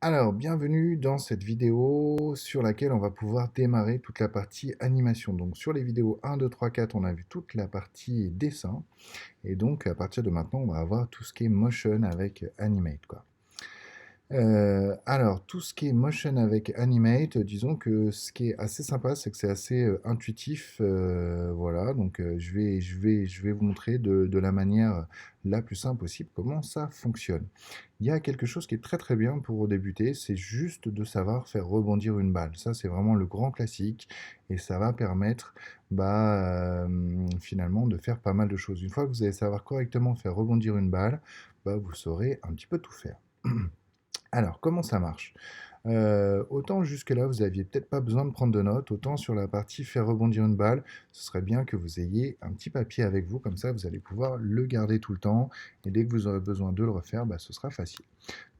Alors, bienvenue dans cette vidéo sur laquelle on va pouvoir démarrer toute la partie animation. Donc, sur les vidéos 1, 2, 3, 4, on a vu toute la partie dessin. Et donc, à partir de maintenant, on va avoir tout ce qui est motion avec Animate, quoi. Alors, tout ce qui est motion avec Animate, disons que ce qui est assez sympa, c'est que c'est assez intuitif. Voilà, donc je vais vous montrer de la manière la plus simple possible comment ça fonctionne. Il y a quelque chose qui est très très bien pour débuter, c'est juste de savoir faire rebondir une balle. Ça, c'est vraiment le grand classique et ça va permettre finalement de faire pas mal de choses. Une fois que vous allez savoir correctement faire rebondir une balle, vous saurez un petit peu tout faire. Alors, comment ça marche? Autant jusque-là, vous aviez peut-être pas besoin de prendre de notes, autant sur la partie faire rebondir une balle, ce serait bien que vous ayez un petit papier avec vous, comme ça vous allez pouvoir le garder tout le temps, et dès que vous aurez besoin de le refaire, ce sera facile.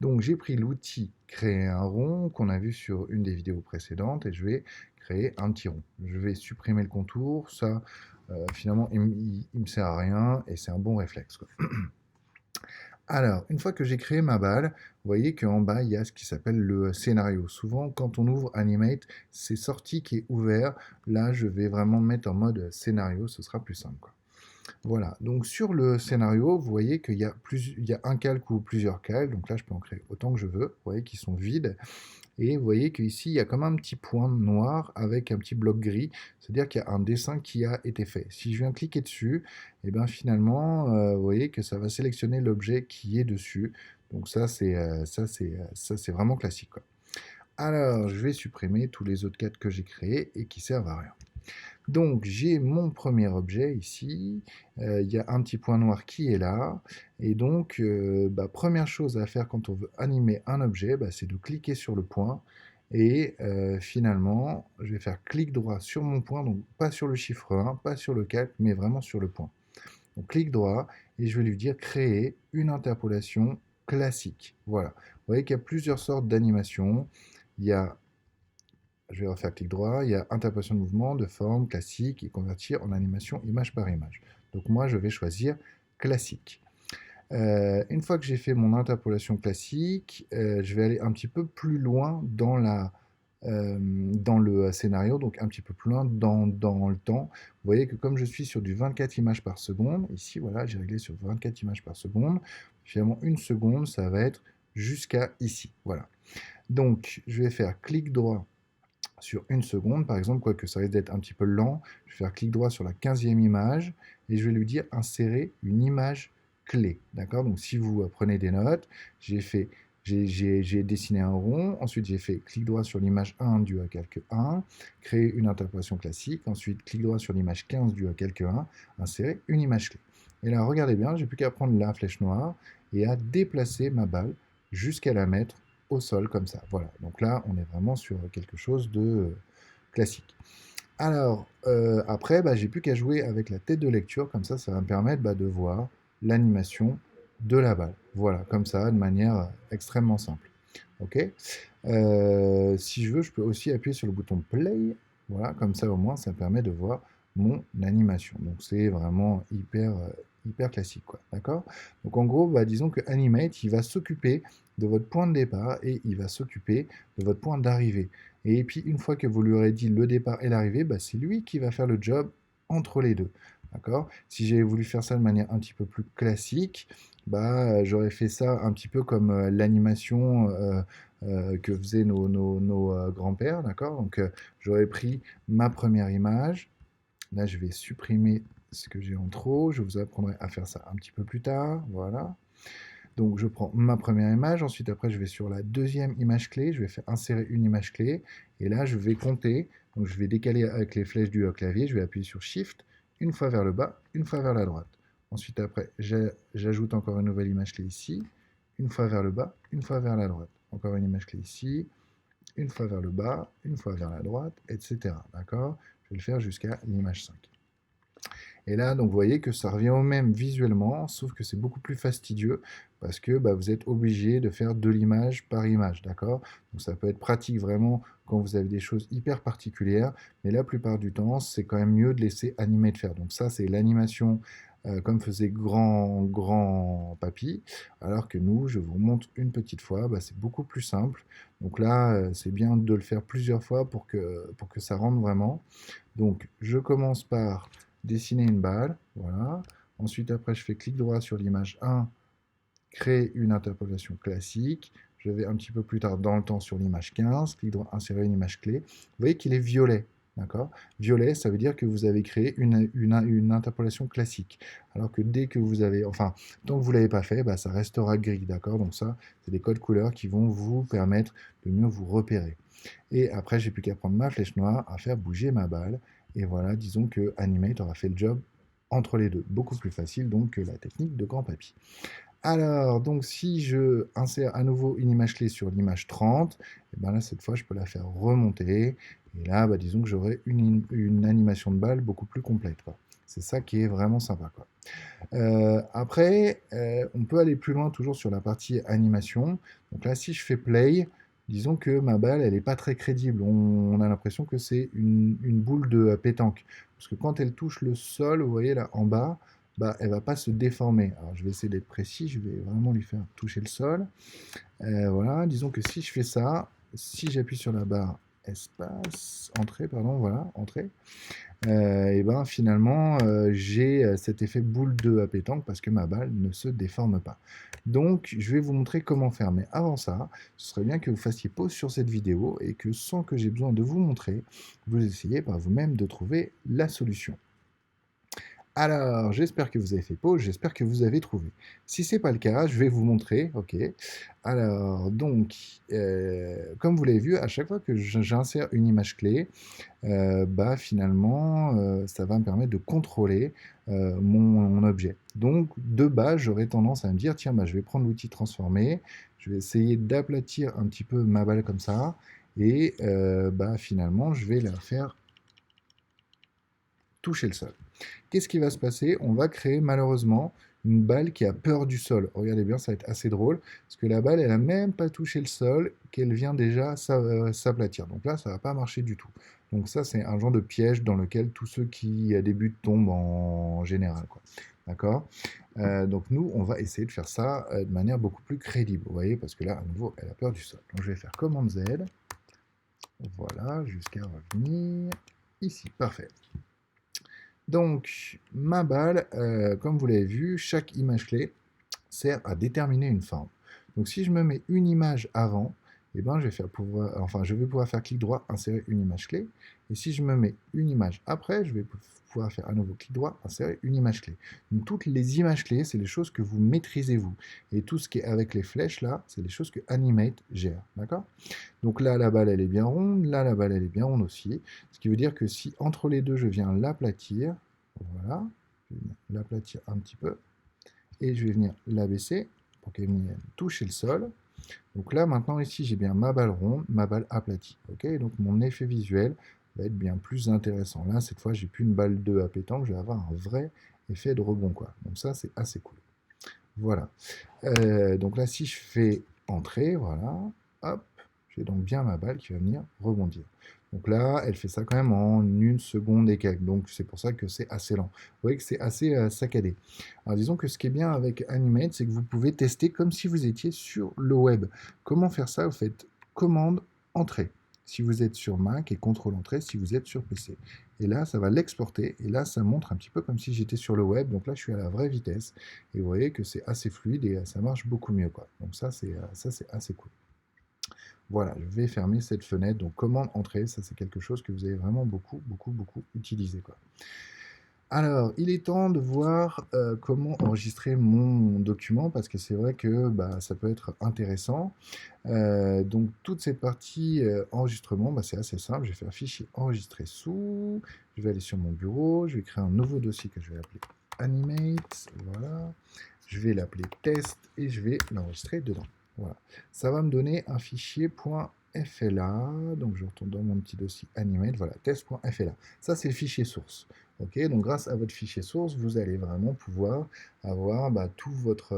Donc j'ai pris l'outil créer un rond qu'on a vu sur une des vidéos précédentes, et je vais créer un petit rond. Je vais supprimer le contour, ça finalement il me sert à rien, et c'est un bon réflexe, quoi. Alors, une fois que j'ai créé ma balle, vous voyez qu'en bas, il y a ce qui s'appelle le scénario. Souvent, quand on ouvre Animate, c'est sorti qui est ouvert. Là, je vais vraiment mettre en mode scénario, ce sera plus simple, quoi. Voilà, donc sur le scénario, vous voyez il y a un calque ou plusieurs calques. Donc là, je peux en créer autant que je veux. Vous voyez qu'ils sont vides. Et vous voyez qu'ici, il y a comme un petit point noir avec un petit bloc gris, c'est-à-dire qu'il y a un dessin qui a été fait. Si je viens cliquer dessus, et bien finalement, vous voyez que ça va sélectionner l'objet qui est dessus. Donc ça, c'est vraiment classique, quoi. Alors, je vais supprimer tous les autres cadres que j'ai créés et qui servent à rien. Donc j'ai mon premier objet ici, il y a un petit point noir qui est là, et donc première chose à faire quand on veut animer un objet, c'est de cliquer sur le point, et finalement je vais faire clic droit sur mon point, donc pas sur le chiffre 1, pas sur le calque, mais vraiment sur le point. Donc clic droit, et je vais lui dire créer une interpolation classique. Voilà, vous voyez qu'il y a plusieurs sortes d'animations, il y a je vais refaire clic droit, il y a interpolation de mouvement, de forme, classique, et convertir en animation image par image. Donc moi, je vais choisir classique. Une fois que j'ai fait mon interpolation classique, je vais aller un petit peu plus loin dans le scénario, donc un petit peu plus loin dans le temps. Vous voyez que comme je suis sur du 24 images par seconde, ici, voilà, j'ai réglé sur 24 images par seconde, finalement, une seconde, ça va être jusqu'à ici. Voilà. Donc, je vais faire clic droit sur une seconde, par exemple, quoique ça risque d'être un petit peu lent, je vais faire clic droit sur la 15e image et je vais lui dire insérer une image clé. D'accord? Donc si vous prenez des notes, j'ai dessiné un rond, ensuite j'ai fait clic droit sur l'image 1 du calque 1, créer une interpolation classique, ensuite clic droit sur l'image 15 du calque 1, insérer une image clé. Et là, regardez bien, j'ai plus qu'à prendre la flèche noire et à déplacer ma balle jusqu'à la mettre au sol comme ça. Voilà, donc là, on est vraiment sur quelque chose de classique. Alors, après, j'ai plus qu'à jouer avec la tête de lecture, comme ça va me permettre de voir l'animation de la balle. Voilà, comme ça, de manière extrêmement simple. Ok. Si je veux, je peux aussi appuyer sur le bouton play. Voilà, comme ça au moins, ça me permet de voir mon animation. Donc c'est vraiment hyper classique, quoi. D'accord? Donc en gros, disons que Animate, il va s'occuper de votre point de départ et il va s'occuper de votre point d'arrivée. Et puis une fois que vous lui aurez dit le départ et l'arrivée, c'est lui qui va faire le job entre les deux. D'accord? Si j'avais voulu faire ça de manière un petit peu plus classique, j'aurais fait ça un petit peu comme l'animation que faisaient nos grands-pères, d'accord? Donc j'aurais pris ma première image. Là, je vais supprimer ce que j'ai en trop. Je vous apprendrai à faire ça un petit peu plus tard. Voilà. Donc je prends ma première image. Ensuite, après, je vais sur la deuxième image clé. Je vais faire insérer une image clé. Et là, je vais compter. Donc je vais décaler avec les flèches du clavier. Je vais appuyer sur Shift, une fois vers le bas, une fois vers la droite. Ensuite, après, j'ajoute encore une nouvelle image clé ici, une fois vers le bas, une fois vers la droite. Encore une image clé ici, une fois vers le bas, une fois vers la droite, etc. D'accord? Je vais le faire jusqu'à l'image 5. Et là, donc, vous voyez que ça revient au même visuellement, sauf que c'est beaucoup plus fastidieux parce que vous êtes obligé de faire de l'image par image, d'accord? Donc ça peut être pratique vraiment quand vous avez des choses hyper particulières, mais la plupart du temps, c'est quand même mieux de laisser Animate faire. Donc ça, c'est l'animation comme faisait grand papy, alors que nous, je vous montre une petite fois, bah, c'est beaucoup plus simple. Donc là, c'est bien de le faire plusieurs fois pour que ça rentre vraiment. Donc, je commence par dessiner une balle, voilà. Ensuite, après, je fais clic droit sur l'image 1, créer une interpolation classique. Je vais un petit peu plus tard dans le temps sur l'image 15, clic droit, insérer une image clé. Vous voyez qu'il est violet, d'accord? Violet, ça veut dire que vous avez créé une interpolation classique. Alors que dès que vous avez, enfin, tant que vous ne l'avez pas fait, bah, ça restera gris, d'accord? Donc ça, c'est des codes couleurs qui vont vous permettre de mieux vous repérer. Et après, j'ai plus qu'à prendre ma flèche noire, à faire bouger ma balle. Et voilà, disons que Animate aura fait le job entre les deux. Beaucoup plus facile donc que la technique de grand papy. Alors, donc si je insère à nouveau une image clé sur l'image 30, et ben là, cette fois, je peux la faire remonter. Et là, bah, disons que j'aurai une animation de balle beaucoup plus complète, quoi. C'est ça qui est vraiment sympa, quoi. Après, on peut aller plus loin toujours sur la partie animation. Donc là, si je fais play, disons que ma balle, elle n'est pas très crédible. On a l'impression que c'est une boule de pétanque. Parce que quand elle touche le sol, vous voyez là en bas, bah, elle va pas se déformer. Alors je vais essayer d'être précis, je vais vraiment lui faire toucher le sol. Voilà, disons que si je fais ça, si j'appuie sur la barre espace, entrée, pardon, voilà, entrée, et ben finalement, j'ai cet effet boule de pétanque parce que ma balle ne se déforme pas. Donc, je vais vous montrer comment faire. Mais avant ça, ce serait bien que vous fassiez pause sur cette vidéo et que sans que j'ai besoin de vous montrer, vous essayez par vous-même de trouver la solution. Alors, j'espère que vous avez fait pause, j'espère que vous avez trouvé. Si ce n'est pas le cas, je vais vous montrer, ok. Alors, donc, comme vous l'avez vu, à chaque fois que j'insère une image clé, bah, finalement, ça va me permettre de contrôler mon objet. Donc, de base, j'aurais tendance à me dire, tiens, bah, je vais prendre l'outil transformer, je vais essayer d'aplatir un petit peu ma balle comme ça, et bah, finalement, je vais la faire toucher le sol. Qu'est-ce qui va se passer? On va créer malheureusement une balle qui a peur du sol. Regardez bien, ça va être assez drôle, parce que la balle, elle n'a même pas touché le sol, qu'elle vient déjà s'aplatir. Donc là, ça ne va pas marcher du tout. Donc ça, c'est un genre de piège dans lequel tous ceux qui débutent tombent en général, quoi. D'accord? Donc nous, on va essayer de faire ça de manière beaucoup plus crédible, vous voyez, parce que là, à nouveau, elle a peur du sol. Donc je vais faire commande Z, voilà, jusqu'à revenir ici. Parfait. Donc, ma balle, comme vous l'avez vu, chaque image clé sert à déterminer une forme. Donc, si je me mets une image avant, eh ben, je vais pouvoir faire clic droit, insérer une image clé. Et si je me mets une image après, je vais pouvoir faire à nouveau clic droit, insérer une image clé. Donc, toutes les images clés, c'est les choses que vous maîtrisez vous. Et tout ce qui est avec les flèches là, c'est les choses que Animate gère. D'accord? Donc là, la balle, elle est bien ronde. Là, la balle, elle est bien ronde aussi. Ce qui veut dire que si entre les deux, je viens l'aplatir, voilà, je vais venir l'aplatir un petit peu, et je vais venir l'abaisser pour qu'elle vienne toucher le sol. Donc là, maintenant, ici, j'ai bien ma balle ronde, ma balle aplatie. Ok, donc mon effet visuel va être bien plus intéressant. Là, cette fois, j'ai plus une balle 2 à pétanque, je vais avoir un vrai effet de rebond, quoi. Donc ça, c'est assez cool. Voilà. Donc là, si je fais entrer, voilà, hop, j'ai donc bien ma balle qui va venir rebondir. Donc là, elle fait ça quand même en 1 seconde et quelques. Donc c'est pour ça que c'est assez lent. Vous voyez que c'est assez saccadé. Alors disons que ce qui est bien avec Animate, c'est que vous pouvez tester comme si vous étiez sur le web. Comment faire ça? Vous faites commande entrée si vous êtes sur Mac et contrôle entrée si vous êtes sur PC. Et là, ça va l'exporter. Et là, ça montre un petit peu comme si j'étais sur le web. Donc là, je suis à la vraie vitesse. Et vous voyez que c'est assez fluide et ça marche beaucoup mieux, quoi. Donc ça, c'est assez cool. Voilà, je vais fermer cette fenêtre. Donc commande entrée, ça c'est quelque chose que vous avez vraiment beaucoup utilisé, quoi. Alors, il est temps de voir comment enregistrer mon document parce que c'est vrai que bah, ça peut être intéressant. Donc, toute cette partie enregistrement, bah, c'est assez simple. Je vais faire fichier enregistrer sous. Je vais aller sur mon bureau. Je vais créer un nouveau dossier que je vais appeler Animate. Voilà. Je vais l'appeler test et je vais l'enregistrer dedans. Voilà. Ça va me donner un fichier .fla. Donc, je retourne dans mon petit dossier Animate. Voilà, test.fla. Ça, c'est le fichier source. Ok, donc grâce à votre fichier source, vous allez vraiment pouvoir avoir bah, tout votre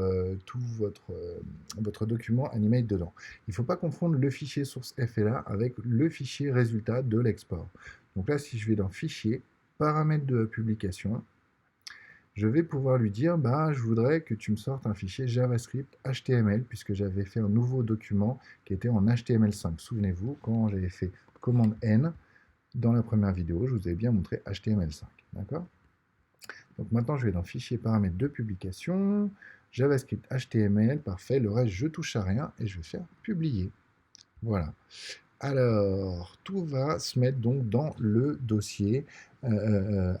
document Animate dedans. Il ne faut pas confondre le fichier source FLA avec le fichier résultat de l'export. Donc là, si je vais dans Fichier, Paramètres de publication, je vais pouvoir lui dire, bah, je voudrais que tu me sortes un fichier JavaScript HTML, puisque j'avais fait un nouveau document qui était en HTML5. Souvenez-vous, quand j'avais fait commande N, dans la première vidéo, je vous avais bien montré HTML5. D'accord? Donc maintenant, je vais dans Fichier, paramètres de publication, JavaScript HTML, parfait. Le reste, je touche à rien et je vais faire publier. Voilà. Alors, tout va se mettre donc dans le dossier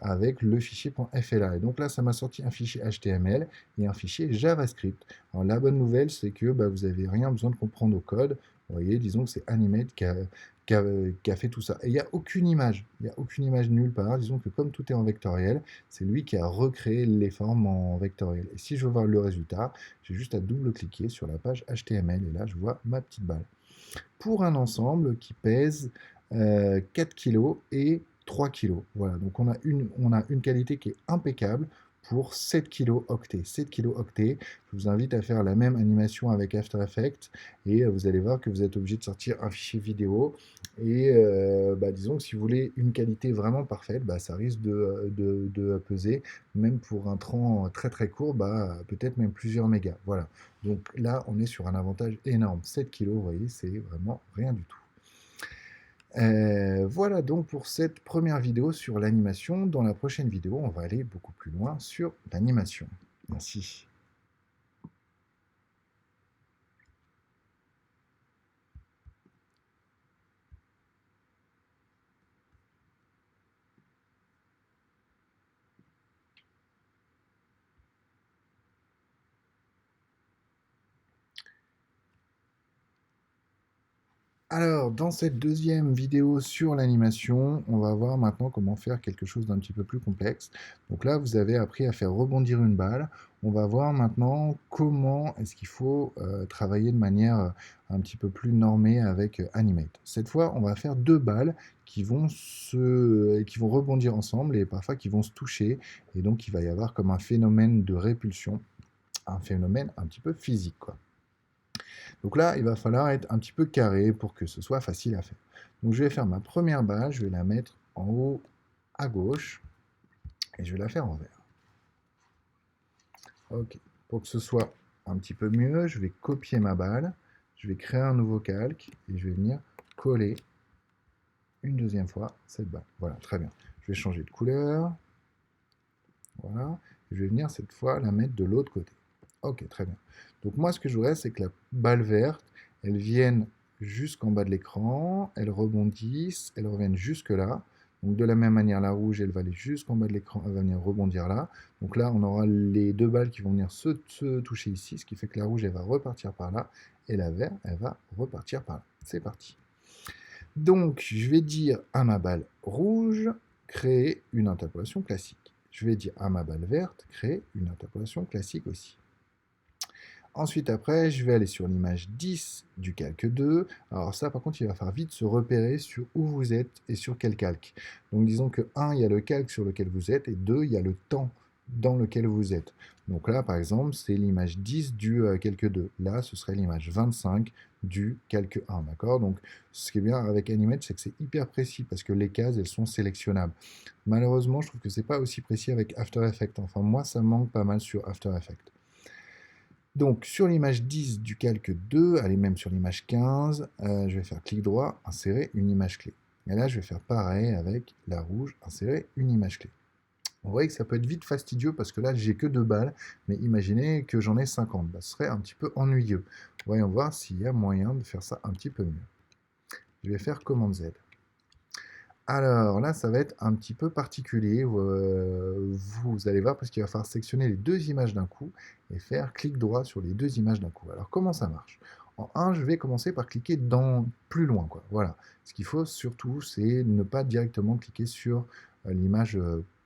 avec le fichier .fla. Et donc là, ça m'a sorti un fichier HTML et un fichier JavaScript. Alors la bonne nouvelle, c'est que bah, vous n'avez rien besoin de comprendre au code. Vous voyez, disons que c'est Animate qui a fait tout ça. Et il n'y a aucune image. Il n'y a aucune image nulle part. Disons que comme tout est en vectoriel, c'est lui qui a recréé les formes en vectoriel. Et si je veux voir le résultat, j'ai juste à double-cliquer sur la page HTML. Et là, je vois ma petite balle pour un ensemble qui pèse 4 kg et 3 kg. Voilà, donc on a une qualité qui est impeccable pour 7 kilo octets. 7 kilo octets, je vous invite à faire la même animation avec After Effects et vous allez voir que vous êtes obligé de sortir un fichier vidéo et bah, disons que si vous voulez une qualité vraiment parfaite, bah, ça risque de peser, même pour un tran très très court, bah, peut-être même plusieurs mégas. Voilà. Donc là, on est sur un avantage énorme. 7 kilos, vous voyez, c'est vraiment rien du tout. Voilà donc pour cette première vidéo sur l'animation. Dans la prochaine vidéo, on va aller beaucoup plus loin sur l'animation. Merci. Alors, dans cette deuxième vidéo sur l'animation, on va voir maintenant comment faire quelque chose d'un petit peu plus complexe. Donc là, vous avez appris à faire rebondir une balle. On va voir maintenant comment est-ce qu'il faut travailler de manière un petit peu plus normée avec Animate. Cette fois, on va faire deux balles qui vont rebondir ensemble et parfois qui vont se toucher. Et donc, il va y avoir comme un phénomène de répulsion, un phénomène un petit peu physique, quoi. Donc là, il va falloir être un petit peu carré pour que ce soit facile à faire. Donc je vais faire ma première balle, je vais la mettre en haut à gauche et je vais la faire en vert. Ok, pour que ce soit un petit peu mieux, je vais copier ma balle, je vais créer un nouveau calque et je vais venir coller une deuxième fois cette balle. Voilà, très bien. Je vais changer de couleur. Voilà. Je vais venir cette fois la mettre de l'autre côté. Ok, très bien. Donc moi, ce que je voudrais, c'est que la balle verte, elle vienne jusqu'en bas de l'écran, elle rebondisse, elle revienne jusque là. Donc de la même manière, la rouge, elle va aller jusqu'en bas de l'écran, elle va venir rebondir là. Donc là, on aura les deux balles qui vont venir se toucher ici, ce qui fait que la rouge, elle va repartir par là, et la verte, elle va repartir par là. C'est parti. Donc, je vais dire à ma balle rouge, créer une interpolation classique. Je vais dire à ma balle verte, créer une interpolation classique aussi. Ensuite, après, je vais aller sur l'image 10 du calque 2. Alors ça, par contre, il va falloir vite se repérer sur où vous êtes et sur quel calque. Donc disons que 1, il y a le calque sur lequel vous êtes, et 2, il y a le temps dans lequel vous êtes. Donc là, par exemple, c'est l'image 10 du calque 2. Là, ce serait l'image 25 du calque 1, d'accord? Donc, ce qui est bien avec Animate, c'est que c'est hyper précis, parce que les cases, elles sont sélectionnables. Malheureusement, je trouve que c'est pas aussi précis avec After Effects. Enfin, moi, ça me manque pas mal sur After Effects. Donc, sur l'image 10 du calque 2, allez même sur l'image 15, je vais faire clic droit, insérer une image clé. Et là, je vais faire pareil avec la rouge, insérer une image clé. Vous voyez que ça peut être vite fastidieux parce que là, j'ai que 2 balles, mais imaginez que j'en ai 50. Bah, ce serait un petit peu ennuyeux. Voyons voir s'il y a moyen de faire ça un petit peu mieux. Je vais faire commande Z. Alors là, ça va être un petit peu particulier. Vous allez voir parce qu'il va falloir sélectionner les deux images d'un coup et faire clic droit sur les deux images d'un coup. Alors comment ça marche? En 1, je vais commencer par cliquer dans plus loin, quoi. Voilà. Ce qu'il faut surtout, c'est ne pas directement cliquer sur l'image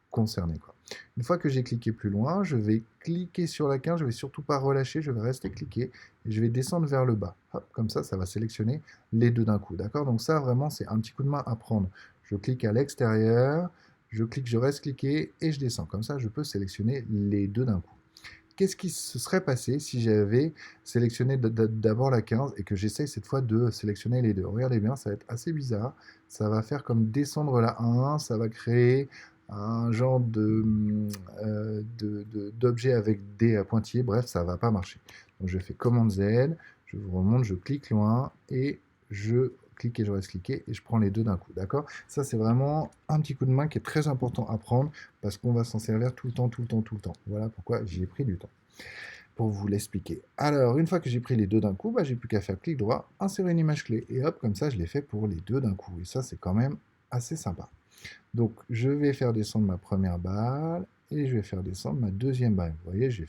concernée, quoi. Une fois que j'ai cliqué plus loin, je vais cliquer sur la 15, je vais surtout pas relâcher, je vais rester cliqué et je vais descendre vers le bas. Hop, comme ça va sélectionner les deux d'un coup, d'accord? Donc ça, vraiment, c'est un petit coup de main à prendre. Je clique à l'extérieur, je reste cliqué et je descends. Comme ça, je peux sélectionner les deux d'un coup. Qu'est-ce qui se serait passé si j'avais sélectionné d'abord la 15 et que j'essaye cette fois de sélectionner les deux? Regardez bien, ça va être assez bizarre. Ça va faire comme descendre la 1, ça va créer un genre d'objet avec des pointillés, bref, ça va pas marcher. Donc je fais commande Z, je vous remonte, je clique loin et je clique et je reste cliqué et je prends les deux d'un coup, d'accord? Ça, c'est vraiment un petit coup de main qui est très important à prendre parce qu'on va s'en servir tout le temps, tout le temps, tout le temps. Voilà pourquoi j'y ai pris du temps pour vous l'expliquer. Alors, une fois que j'ai pris les deux d'un coup, bah, j'ai plus qu'à faire clic droit, insérer une image clé et hop, comme ça, je l'ai fait pour les deux d'un coup. Et ça, c'est quand même assez sympa. Donc, je vais faire descendre ma première balle et je vais faire descendre ma deuxième balle. Vous voyez, je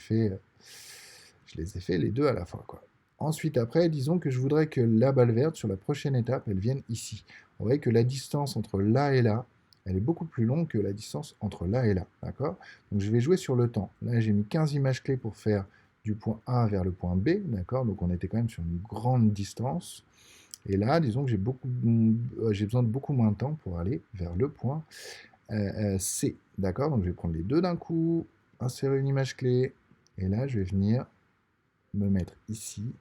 les ai fait les deux à la fois, quoi. Ensuite, après, disons que je voudrais que la balle verte, sur la prochaine étape, elle vienne ici. Vous voyez que la distance entre là et là, elle est beaucoup plus longue que la distance entre là et là, d'accord? Donc, je vais jouer sur le temps. Là, j'ai mis 15 images clés pour faire du point A vers le point B, d'accord? Donc, on était quand même sur une grande distance. Et là, disons que j'ai besoin de beaucoup moins de temps pour aller vers le point C. D'accord? Donc je vais prendre les deux d'un coup, insérer une image clé, et là je vais venir me mettre ici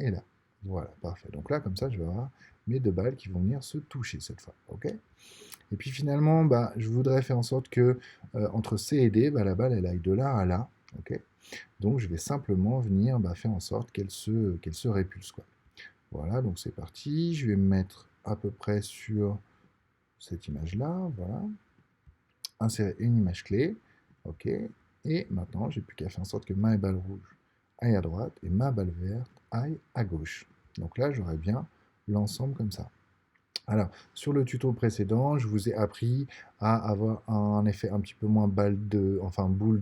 et là. Voilà, parfait. Donc là, comme ça, je vais avoir mes deux balles qui vont venir se toucher cette fois. OK? Et puis finalement, bah, je voudrais faire en sorte que entre C et D, bah, la balle elle aille de là à là. OK? Donc je vais simplement venir faire en sorte qu'elle se répulse, quoi. Voilà, donc c'est parti. Je vais me mettre à peu près sur cette image-là. Voilà. Insérer une image clé. OK. Et maintenant, j'ai plus qu'à faire en sorte que ma balle rouge aille à droite et ma balle verte aille à gauche. Donc là, j'aurai bien l'ensemble comme ça. Alors, sur le tuto précédent, je vous ai appris à avoir un effet un petit peu moins boule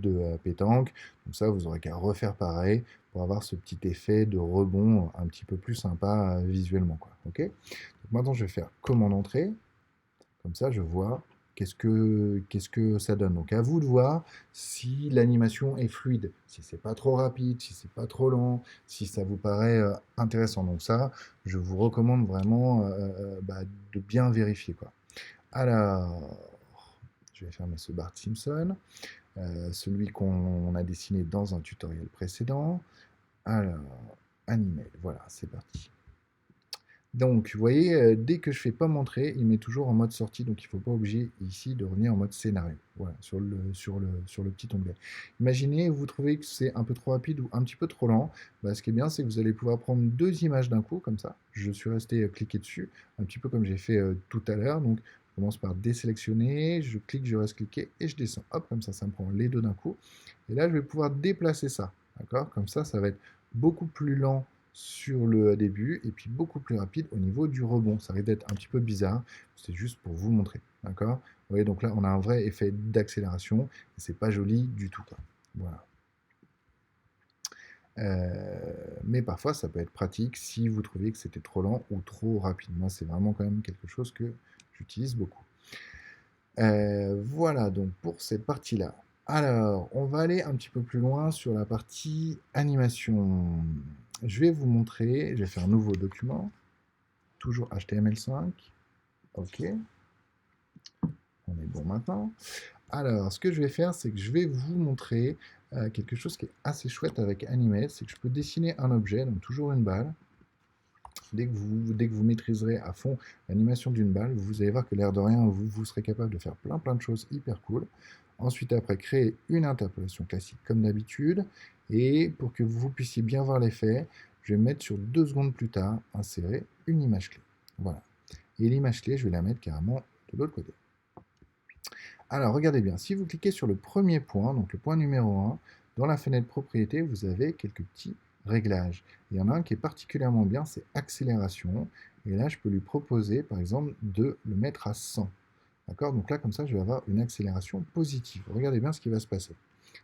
de pétanque. Donc ça, vous aurez qu'à refaire pareil pour avoir ce petit effet de rebond un petit peu plus sympa visuellement, quoi. OK? Donc maintenant, je vais faire commande entrée. Comme ça, je vois qu'est-ce que ça donne. Donc à vous de voir si l'animation est fluide, si c'est pas trop rapide, si c'est pas trop lent, si ça vous paraît intéressant. Donc ça, je vous recommande vraiment de bien vérifier, quoi. Alors, je vais fermer ce Bart Simpson, celui qu'on a dessiné dans un tutoriel précédent. Alors, animé, voilà, c'est parti. Donc, vous voyez, dès que je fais pas montrer, il met toujours en mode sortie, donc il ne faut pas obliger ici de revenir en mode scénario. Voilà, sur le petit onglet. Imaginez, vous trouvez que c'est un peu trop rapide ou un petit peu trop lent. Bah, ce qui est bien, c'est que vous allez pouvoir prendre deux images d'un coup, comme ça. Je suis resté cliqué dessus, un petit peu comme j'ai fait tout à l'heure. Donc, je commence par désélectionner, je clique, je reste cliqué et je descends. Hop, comme ça me prend les deux d'un coup. Et là, je vais pouvoir déplacer ça. D'accord? Comme ça va être beaucoup plus lent sur le début et puis beaucoup plus rapide au niveau du rebond. Ça risque d'être un petit peu bizarre, c'est juste pour vous montrer, d'accord? Vous voyez, donc là, on a un vrai effet d'accélération et c'est pas joli du tout, quoi. Voilà. Mais parfois, ça peut être pratique si vous trouvez que c'était trop lent ou trop rapide. Moi, c'est vraiment quand même quelque chose que j'utilise beaucoup. Voilà donc pour cette partie-là. Alors, on va aller un petit peu plus loin sur la partie animation. Je vais vous montrer, je vais faire un nouveau document, toujours HTML5. OK, on est bon maintenant. Alors, ce que je vais faire, c'est que je vais vous montrer quelque chose qui est assez chouette avec Animate, c'est que je peux dessiner un objet, donc toujours une balle. Dès que vous maîtriserez à fond l'animation d'une balle, vous allez voir que l'air de rien, vous serez capable de faire plein de choses hyper cool. Ensuite, après, créer une interpolation classique comme d'habitude. Et pour que vous puissiez bien voir l'effet, je vais mettre sur 2 secondes plus tard, insérer une image clé. Voilà. Et l'image clé, je vais la mettre carrément de l'autre côté. Alors, regardez bien, si vous cliquez sur le premier point, donc le point numéro 1, dans la fenêtre propriété, vous avez quelques petits réglages. Il y en a un qui est particulièrement bien, c'est accélération. Et là, je peux lui proposer, par exemple, de le mettre à 100. D'accord? Donc là, comme ça, je vais avoir une accélération positive. Regardez bien ce qui va se passer.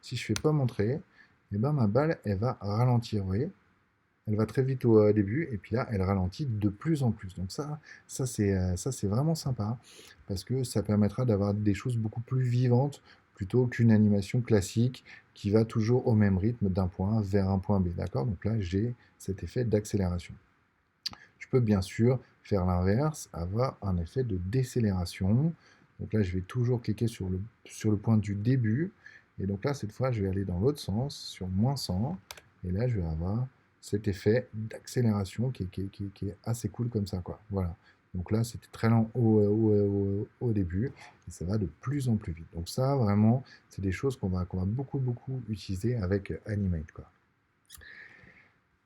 Si je ne fais pas montrer, eh ben, ma balle, elle va ralentir, vous voyez? Elle va très vite au début, et puis là, elle ralentit de plus en plus. Donc ça c'est vraiment sympa, parce que ça permettra d'avoir des choses beaucoup plus vivantes, plutôt qu'une animation classique qui va toujours au même rythme d'un point A vers un point B. D'accord? Donc là, j'ai cet effet d'accélération. Je peux bien sûr faire l'inverse, avoir un effet de décélération. Donc là, je vais toujours cliquer sur le point du début. Et donc là, cette fois, je vais aller dans l'autre sens, sur moins 100. Et là, je vais avoir cet effet d'accélération qui est assez cool comme ça, quoi. Voilà. Donc là, c'était très lent au début, et ça va de plus en plus vite. Donc ça, vraiment, c'est des choses qu'on va beaucoup, beaucoup utiliser avec Animate, quoi.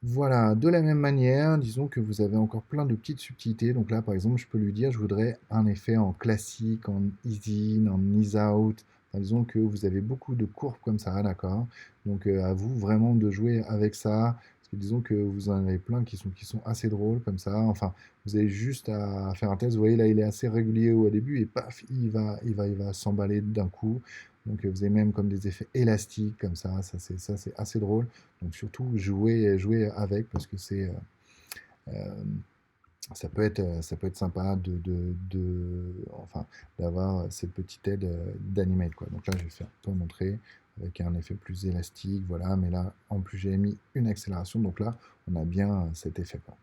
Voilà, de la même manière, disons que vous avez encore plein de petites subtilités. Donc là, par exemple, je peux lui dire, je voudrais un effet en classique, en ease in, en ease out. Enfin, disons que vous avez beaucoup de courbes comme ça, d'accord? Donc à vous vraiment de jouer avec ça. Parce que disons que vous en avez plein qui sont assez drôles comme ça. Enfin, vous avez juste à faire un test. Vous voyez, là, il est assez régulier au début et paf, il va s'emballer d'un coup. Donc vous avez même comme des effets élastiques comme ça c'est assez drôle. Donc surtout jouer avec parce que euh, ça peut être sympa enfin, d'avoir cette petite aide d'Animate, quoi. Donc là, je vais faire pour montrer avec un effet plus élastique, voilà. Mais là, en plus, j'ai mis une accélération, donc là, on a bien cet effet, quoi.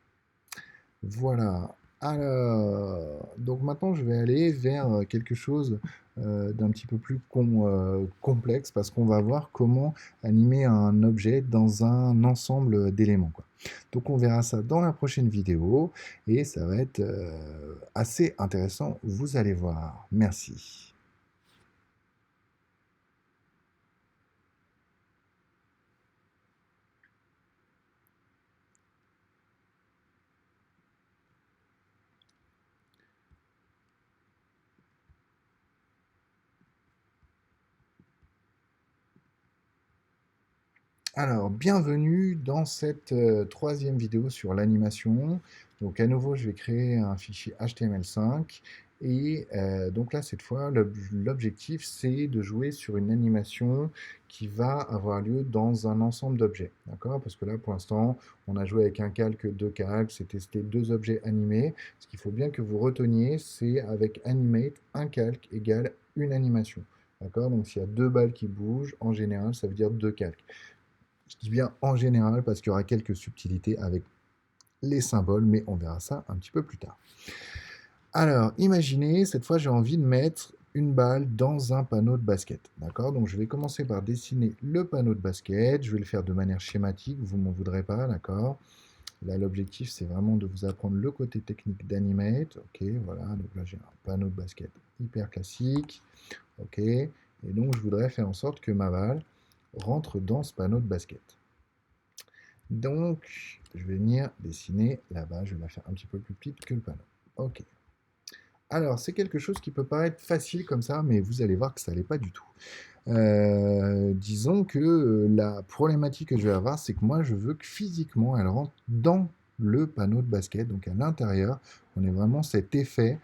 Voilà. Alors, donc maintenant, je vais aller vers quelque chose d'un petit peu plus complexe parce qu'on va voir comment animer un objet dans un ensemble d'éléments, quoi. Donc, on verra ça dans la prochaine vidéo et ça va être assez intéressant. Vous allez voir. Merci. Alors, bienvenue dans cette troisième vidéo sur l'animation. Donc, à nouveau, je vais créer un fichier HTML5. Et donc là, cette fois, l'objectif, c'est de jouer sur une animation qui va avoir lieu dans un ensemble d'objets. D'accord? Parce que là, pour l'instant, on a joué avec un calque, deux calques, c'est testé deux objets animés. Ce qu'il faut bien que vous reteniez, c'est avec Animate, un calque égale une animation. D'accord? Donc, s'il y a deux balles qui bougent, en général, ça veut dire deux calques. Je dis bien en général parce qu'il y aura quelques subtilités avec les symboles, mais on verra ça un petit peu plus tard. Alors, imaginez, cette fois, j'ai envie de mettre une balle dans un panneau de basket. D'accord? Donc, je vais commencer par dessiner le panneau de basket. Je vais le faire de manière schématique, vous ne m'en voudrez pas, d'accord? Là, l'objectif, c'est vraiment de vous apprendre le côté technique d'Animate. Ok, voilà. Donc là, j'ai un panneau de basket hyper classique. Ok. Et donc, je voudrais faire en sorte que ma balle rentre dans ce panneau de basket. Donc, je vais venir dessiner là-bas. Je vais la faire un petit peu plus petite que le panneau. Ok. Alors, c'est quelque chose qui peut paraître facile comme ça, mais vous allez voir que ça l'est pas du tout. Disons que la problématique que je vais avoir, c'est que moi, je veux que physiquement, elle rentre dans le panneau de basket, donc à l'intérieur. On est vraiment cet effet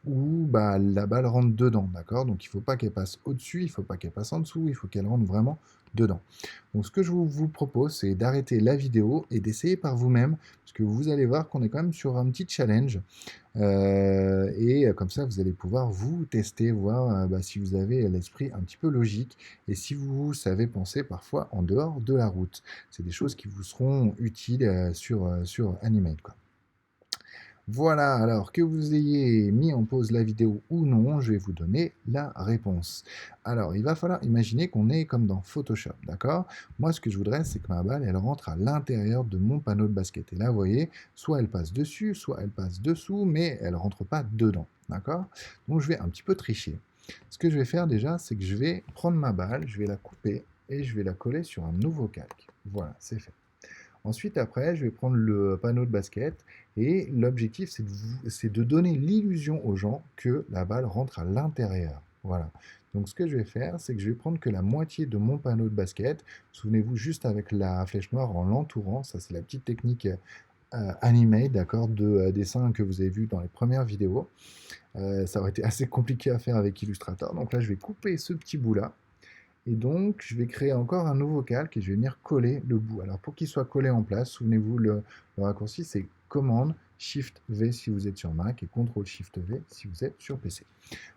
où bah, la balle rentre dedans, d'accord? Donc il ne faut pas qu'elle passe au-dessus, il ne faut pas qu'elle passe en dessous, il faut qu'elle rentre vraiment dedans. Donc ce que je vous propose, c'est d'arrêter la vidéo et d'essayer par vous-même, parce que vous allez voir qu'on est quand même sur un petit challenge. Et comme ça, vous allez pouvoir vous tester, voir bah, si vous avez l'esprit un petit peu logique et si vous savez penser parfois en dehors de la route. C'est des choses qui vous seront utiles sur Animate, quoi. Voilà, alors que vous ayez mis en pause la vidéo ou non, je vais vous donner la réponse. Alors, il va falloir imaginer qu'on est comme dans Photoshop, d'accord? Moi, ce que je voudrais, c'est que ma balle, elle rentre à l'intérieur de mon panneau de basket. Et là, vous voyez, soit elle passe dessus, soit elle passe dessous, mais elle rentre pas dedans, d'accord? Donc, je vais un petit peu tricher. Ce que je vais faire déjà, c'est que je vais prendre ma balle, je vais la couper et je vais la coller sur un nouveau calque. Voilà, c'est fait. Ensuite, après, je vais prendre le panneau de basket et l'objectif, c'est de donner l'illusion aux gens que la balle rentre à l'intérieur. Voilà. Donc, ce que je vais faire, c'est que je vais prendre que la moitié de mon panneau de basket. Souvenez-vous, juste avec la flèche noire en l'entourant. Ça, c'est la petite technique animée, d'accord, de dessin que vous avez vu dans les premières vidéos. Ça aurait été assez compliqué à faire avec Illustrator. Donc là, je vais couper ce petit bout-là. Et donc, je vais créer encore un nouveau calque et je vais venir coller le bout. Alors, pour qu'il soit collé en place, souvenez-vous, le raccourci, c'est Commande Shift V si vous êtes sur Mac et Ctrl Shift V si vous êtes sur PC.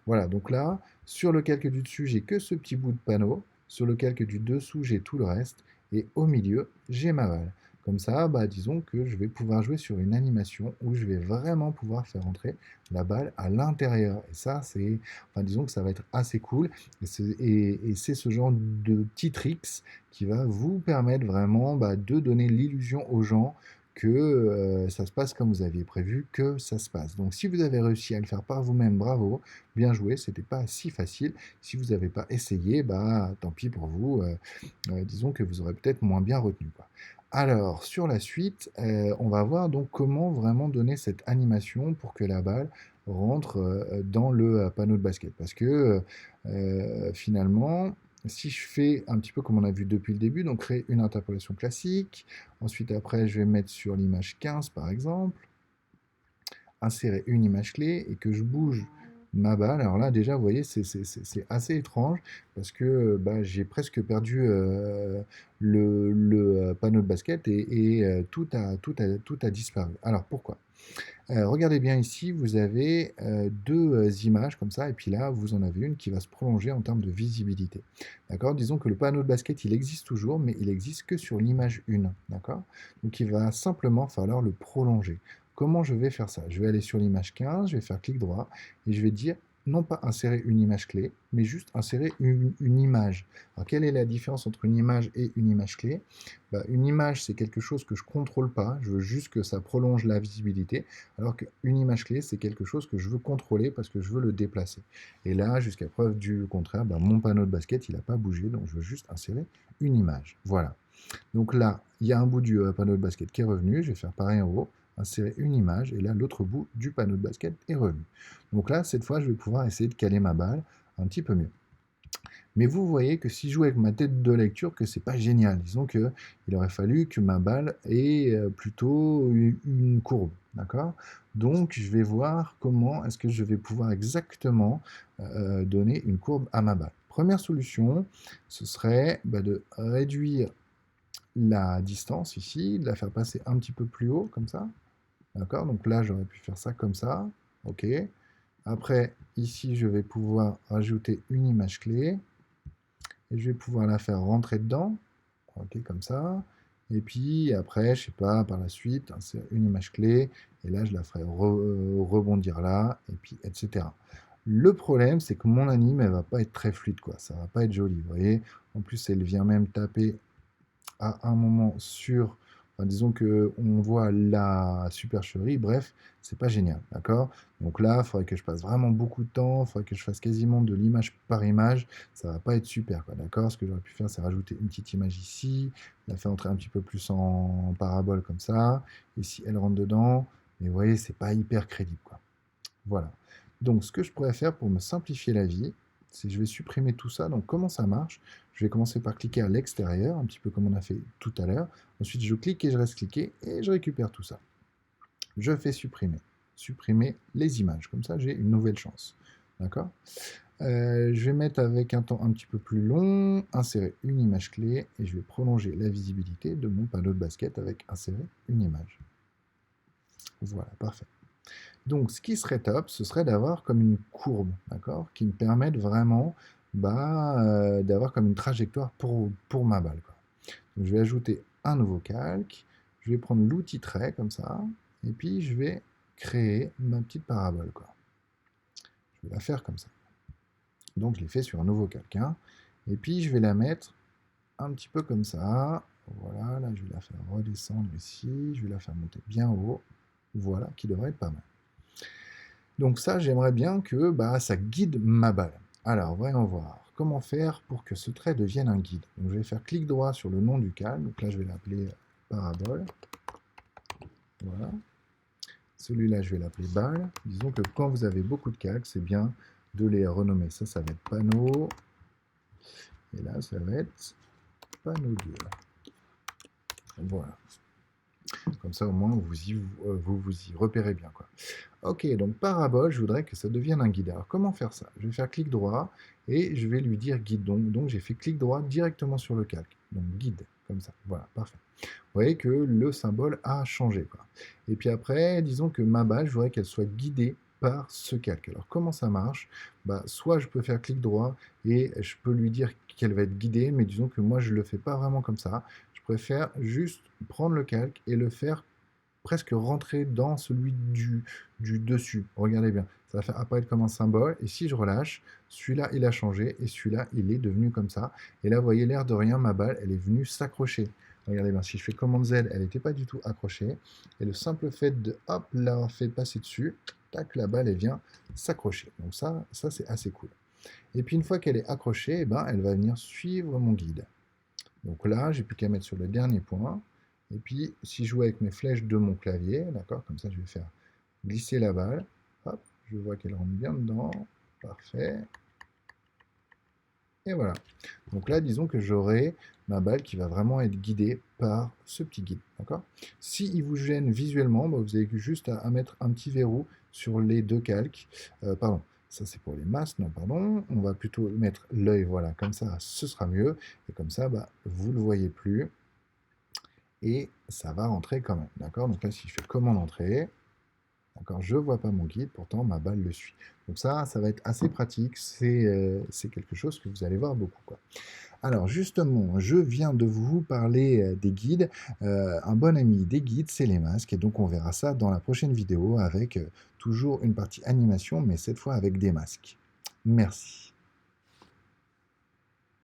Voilà, donc là, sur le calque du dessus, j'ai que ce petit bout de panneau. Sur le calque du dessous, j'ai tout le reste. Et au milieu, j'ai ma balle. Comme ça, bah, disons que je vais pouvoir jouer sur une animation où je vais vraiment pouvoir faire entrer la balle à l'intérieur. Et ça, enfin, disons que ça va être assez cool. Et c'est ce genre de petits tricks qui va vous permettre vraiment bah, de donner l'illusion aux gens que ça se passe comme vous aviez prévu que ça se passe. Donc si vous avez réussi à le faire par vous-même, bravo, bien joué, c'était pas si facile. Si vous n'avez pas essayé, bah tant pis pour vous, disons que vous aurez peut-être moins bien retenu, quoi. Alors, sur la suite, on va voir donc comment vraiment donner cette animation pour que la balle rentre dans le panneau de basket. Parce que finalement, si je fais un petit peu comme on a vu depuis le début, donc créer une interpolation classique, ensuite après je vais mettre sur l'image 15 par exemple, insérer une image clé et que je bouge ma balle. Alors là, déjà, vous voyez, c'est assez étrange parce que bah, j'ai presque perdu le panneau de basket et tout a disparu. Alors pourquoi? Regardez bien ici, vous avez deux images comme ça, et puis là, vous en avez une qui va se prolonger en termes de visibilité. D'accord? Disons que le panneau de basket, il existe toujours, mais il existe que sur l'image 1. D'accord? Donc il va simplement falloir le prolonger. Comment je vais faire ça? Je vais aller sur l'image 15, je vais faire clic droit, et je vais dire non pas insérer une image clé, mais juste insérer une image. Alors quelle est la différence entre une image et une image clé? Bah, une image, c'est quelque chose que je ne contrôle pas, je veux juste que ça prolonge la visibilité, alors qu'une image clé, c'est quelque chose que je veux contrôler parce que je veux le déplacer. Et là, jusqu'à preuve du contraire, bah, mon panneau de basket, il n'a pas bougé, donc je veux juste insérer une image. Voilà. Donc là, il y a un bout du panneau de basket qui est revenu, je vais faire pareil en haut, insérer une image, et là, l'autre bout du panneau de basket est revenu. Donc là, cette fois, je vais pouvoir essayer de caler ma balle un petit peu mieux. Mais vous voyez que si je joue avec ma tête de lecture, que c'est pas génial. Disons que il aurait fallu que ma balle ait plutôt une courbe, d'accord? Donc je vais voir comment est-ce que je vais pouvoir exactement donner une courbe à ma balle. Première solution, ce serait bah, de réduire la distance ici, de la faire passer un petit peu plus haut, comme ça, d'accord? Donc là, j'aurais pu faire ça comme ça, ok? Après, ici, je vais pouvoir rajouter une image clé et je vais pouvoir la faire rentrer dedans, ok, comme ça. Et puis après, je sais pas, par la suite, c'est une image clé, et là je la ferai rebondir là, et puis etc. Le problème, c'est que mon anime, elle va pas être très fluide, quoi. Ça va pas être joli, vous voyez. En plus, elle vient même taper à un moment sur, enfin, disons que on voit la supercherie, bref, c'est pas génial, d'accord? Donc là, il faudrait que je passe vraiment beaucoup de temps, il faudrait que je fasse quasiment de l'image par image, ça va pas être super, quoi, d'accord? Ce que j'aurais pu faire, c'est rajouter une petite image ici, la faire entrer un petit peu plus en parabole comme ça, ici elle rentre dedans, mais vous voyez, c'est pas hyper crédible, quoi. Voilà. Donc, ce que je pourrais faire pour me simplifier la vie, c'est que je vais supprimer tout ça. Donc, comment ça marche? Je vais commencer par cliquer à l'extérieur, un petit peu comme on a fait tout à l'heure. Ensuite, je clique et je reste cliqué et je récupère tout ça. Je fais supprimer. Supprimer les images. Comme ça, j'ai une nouvelle chance. D'accord? Je vais mettre avec un temps un petit peu plus long, insérer une image clé et je vais prolonger la visibilité de mon panneau de basket avec insérer une image. Voilà, parfait. Donc, ce qui serait top, ce serait d'avoir comme une courbe, d'accord, qui me permette vraiment bah, d'avoir comme une trajectoire pour ma balle, quoi. Donc, je vais ajouter un nouveau calque, je vais prendre l'outil trait comme ça, et puis je vais créer ma petite parabole, quoi. Je vais la faire comme ça. Donc, je l'ai fait sur un nouveau calque, hein. Et puis, je vais la mettre un petit peu comme ça. Voilà, là, je vais la faire redescendre ici, je vais la faire monter bien haut. Voilà, qui devrait être pas mal. Donc ça, j'aimerais bien que bah, ça guide ma balle. Alors, voyons voir. Comment faire pour que ce trait devienne un guide? Donc, je vais faire clic droit sur le nom du calque. Donc là, je vais l'appeler parabole. Voilà. Celui-là, je vais l'appeler balle. Disons que quand vous avez beaucoup de calques, c'est bien de les renommer. Ça va être panneau. Et là, ça va être panneau 2. Voilà. Comme ça, au moins, vous y repérez bien, quoi. Ok, donc parabole, je voudrais que ça devienne un guide. Alors, comment faire ça? Je vais faire clic droit et je vais lui dire guide. Donc j'ai fait clic droit directement sur le calque. Donc, guide, comme ça. Voilà, parfait. Vous voyez que le symbole a changé, quoi. Et puis après, disons que ma balle, je voudrais qu'elle soit guidée par ce calque. Alors, comment ça marche? Bah, soit je peux faire clic droit et je peux lui dire qu'elle va être guidée, mais disons que moi, je ne le fais pas vraiment comme ça. Je préfère juste prendre le calque et le faire presque rentrer dans celui du dessus. Regardez bien, ça va faire apparaître comme un symbole. Et si je relâche, celui-là, il a changé. Et celui-là, il est devenu comme ça. Et là, vous voyez, l'air de rien, ma balle, elle est venue s'accrocher. Regardez bien, si je fais commande Z, elle n'était pas du tout accrochée. Et le simple fait de, hop, l'avoir fait passer dessus, tac, la balle, elle vient s'accrocher. Donc ça c'est assez cool. Et puis une fois qu'elle est accrochée, eh ben, elle va venir suivre mon guide. Donc là, j'ai plus qu'à mettre sur le dernier point. Et puis, si je joue avec mes flèches de mon clavier, d'accord, comme ça, je vais faire glisser la balle. Hop, je vois qu'elle rentre bien dedans. Parfait. Et voilà. Donc là, disons que j'aurai ma balle qui va vraiment être guidée par ce petit guide. D'accord. S'il vous gêne visuellement, bah, vous avez juste à mettre un petit verrou sur les deux calques. Pardon, ça c'est pour les masses, non, pardon. On va plutôt mettre l'œil, voilà, comme ça, ce sera mieux. Et comme ça, bah, vous ne le voyez plus. Et ça va rentrer quand même. D'accord. Donc là, si je fais commande entrée, d'accord, je ne vois pas mon guide, pourtant ma balle le suit. Donc ça va être assez pratique, c'est quelque chose que vous allez voir beaucoup, quoi. Alors justement, je viens de vous parler des guides. Un bon ami des guides, c'est les masques, et donc on verra ça dans la prochaine vidéo avec toujours une partie animation, mais cette fois avec des masques. Merci.